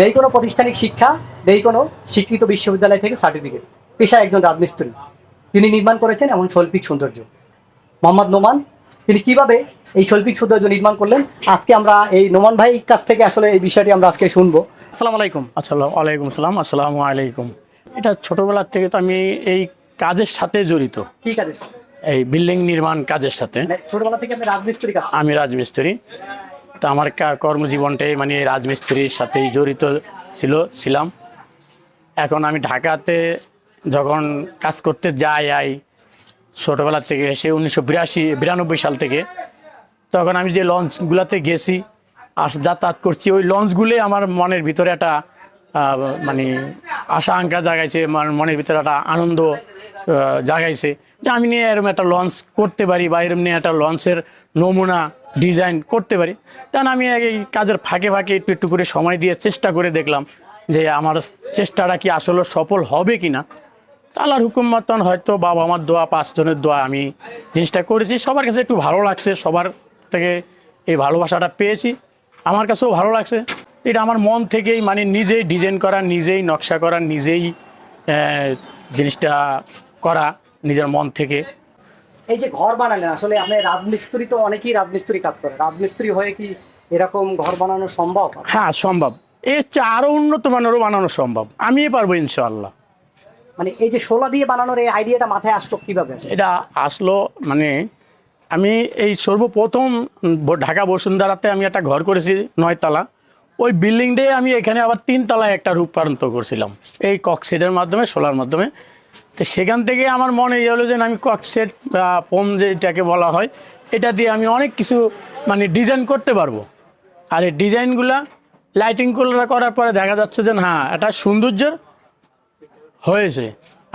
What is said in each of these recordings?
নেই কোনো প্রতিষ্ঠানিক শিক্ষা, নেই কোনো স্বীকৃত বিশ্ববিদ্যালয় থেকে সার্টিফিকেট। পেশায় একজন রাজমিস্ত্রি, তিনি নির্মাণ করেছেন এমন শৈল্পিক সৌন্দর্য। মোহাম্মদ নোমান, তিনি কিভাবে এই শৈল্পিক সৌন্দর্য নির্মাণ করলেন, আজকে আমরা এই নোমান ভাই কাছ থেকে আসলে এই বিষয়টি আমরা আজকে শুনবো। আসসালামু আলাইকুম। আসসালামু আলাইকুম সালাম। আসসালামু আলাইকুম। এটা ছোটবেলার থেকে তো আমি এই কাজের সাথে জড়িত, কি কাজে? এই বিল্ডিং নির্মাণ কাজের সাথে। মানে ছোটবেলা থেকে আপনি রাজমিস্ত্রি কাজ? আমি রাজমিস্ত্রি। তো আমার কর্মজীবনটাই মানে এই রাজমিস্ত্রির সাথেই জড়িত ছিলাম। এখন আমি ঢাকাতে যখন কাজ করতে যাই ছোটোবেলা থেকে, সে 1992 সাল থেকে, তখন আমি যে লঞ্চগুলোতে গেছি আর যাতায়াত করছি, ওই লঞ্চগুলোই আমার মনের ভিতরে একটা মানে আশা আকাঙ্ক্ষা জাগাইছে, আমার মনের ভিতরে একটা আনন্দ জাগাইছে যে আমি নিয়ে এরকম একটা লঞ্চ করতে পারি বা এরকম নিয়ে একটা লঞ্চের নমুনা ডিজাইন করতে পারি। কারণ আমি এই কাজের ফাঁকে ফাঁকে একটু একটু করে সময় দিয়ে চেষ্টা করে দেখলাম যে আমার চেষ্টাটা কি আসলে সফল হবে কি না। আল্লাহর হুকুম মতন হয়তো বাবা আমার দোয়া, 5 জনের দোয়া আমি জিনিসটা করেছি। সবার কাছে একটু ভালো লাগছে, সবার থেকে এই ভালোবাসাটা পেয়েছি, আমার কাছেও ভালো লাগছে। এটা আমার মন থেকেই মানে নিজেই ডিজাইন করা, নিজেই নকশা করা, নিজেই জিনিসটা করা নিজের মন থেকে। এই যে ঘর বানালেন, আসলে আপনি রাজমিস্ত্রি, তো অনেকেই রাজমিস্ত্রি কাজ করে, রাজমিস্ত্রি হয়ে কি এরকম ঘর বানানো সম্ভব? হ্যাঁ, সম্ভব। এর চেয়ে আরও উন্নত মানেরও বানানো সম্ভব, আমিই পারবো ইনশাআল্লাহ। মানে এই যে শোলা দিয়ে বানানোর এই আইডিয়াটা মাথায় আসলো কিভাবে? এটা আসলো মানে আমি এই সর্বপ্রথম ঢাকা বসুন্ধরাতে আমি একটা ঘর করেছি 9 তলা। ওই বিল্ডিংটাই আমি এখানে আবার 3 তলায় একটা রূপান্তর করছিলাম এই ককশেডের মাধ্যমে, সোলার মাধ্যমে। তো সেখান থেকে আমার মনে হলো যে আমি ককশেড বা ফোম যেটাকে বলা হয়, এটা দিয়ে আমি অনেক কিছু মানে ডিজাইন করতে পারবো। আর এই ডিজাইনগুলা লাইটিং করার পরে দেখা যাচ্ছে যে হ্যাঁ, এটা সৌন্দর্যের হয়েছে।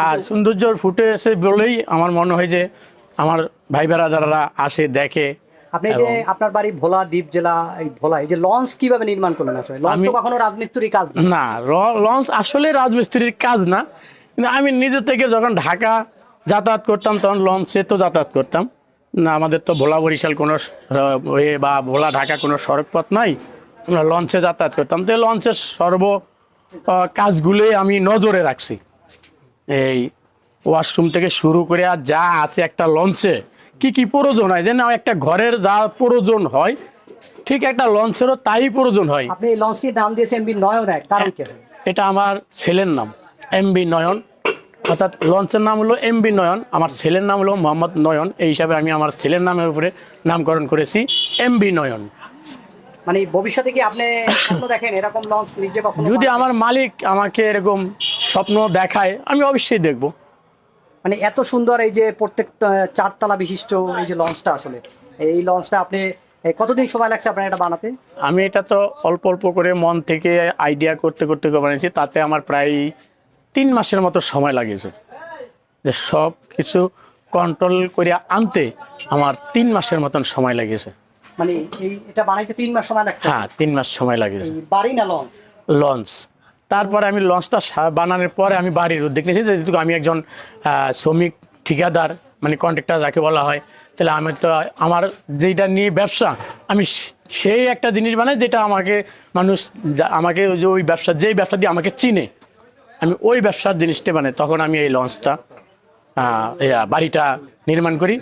আর সৌন্দর্যর ফুটে এসে বলেই আমার মনে হয় যে আমার ভাই যারা আসে দেখে। আপনি যে আপনার বাড়ি ভোলা দ্বীপ জেলা, এই ভোলা, এই যে লঞ্চ কিভাবে নির্মাণ করলেন? আসলে লঞ্চ তো কখনো রাজমিস্ত্রির কাজ না। না, লঞ্চ আসলে রাজমিস্ত্রির কাজ না, কিন্তু আমি নিজে থেকে যখন ঢাকা যাতায়াত করতাম তখন লঞ্চে তো যাতায়াত করতাম না। আমাদের তো ভোলা বরিশাল কোনো বা ভোলা ঢাকা কোনো সড়কপথ নাই, আমরা লঞ্চে যাতায়াত করতাম। তো লঞ্চের কাজগুলোই আমি নজরে রাখছি। এই ওয়াশরুম থেকে শুরু করে আর যা আছে একটা লঞ্চে কি কি প্রয়োজন হয়, যেন একটা ঘরের যা প্রয়োজন হয় ঠিক একটা লঞ্চেরও তাই প্রয়োজন হয়। আপনি এই লঞ্চটির নাম দিয়েছেন এমবি নয়ন এক, কারণ কি? এটা আমার ছেলের নাম, এমবি নয়ন। অর্থাৎ লঞ্চের নাম হলো এমবি নয়ন, আমার ছেলের নাম হলো মোহাম্মদ নয়ন। এই হিসাবে আমি আমার ছেলের নামের উপরে নামকরণ করেছি এমবি নয়ন। মানে ভবিষ্যতে কি আপনি স্বপ্ন দেখেন এরকম লঞ্চ নিজে কখনো? যদি আমার মালিক আমাকে এরকম স্বপ্ন দেখায় আমি অবশ্যই দেখব। মানে এত সুন্দর এই যে প্রত্যেক 4 তলা বিশিষ্ট এই যে লঞ্চটা, আসলে এই লঞ্চটা আপনি কতদিন সময় লাগছে আপনার এটা বানাতে? আমি এটা তো অল্প অল্প করে মন থেকে আইডিয়া করতে করতে বানিয়েছি, তাতে আমার প্রায় 3 মাসের মতো সময় লাগিয়েছে। যে সব কিছু কন্ট্রোল করে আনতে আমার 3 মাসের মতন সময় লেগেছে। মানে এটা বানাইতে 3 মাস সময় লাগছে? হ্যাঁ, 3 মাস সময় লাগিয়েছে। বাড়ি না লঞ্চ? লঞ্চ। তারপরে আমি লঞ্চটা বানানোর পরে আমি বাড়ির উদ্যোগ নিয়েছি, যেহেতু আমি একজন শ্রমিক ঠিকাদার, মানে কন্ট্রাক্টর যাকে বলা হয়। তাহলে আমি তো আমার যেটা নিয়ে ব্যবসা, আমি সেই একটা জিনিস বানাই যেটা আমাকে মানুষ আমাকে ওই ব্যবসা, যেই ব্যবসা দিয়ে আমাকে চিনে, আমি ওই ব্যবসার জিনিসটা বানাই। তখন আমি এই লঞ্চটা বাড়িটা নির্মাণ করি।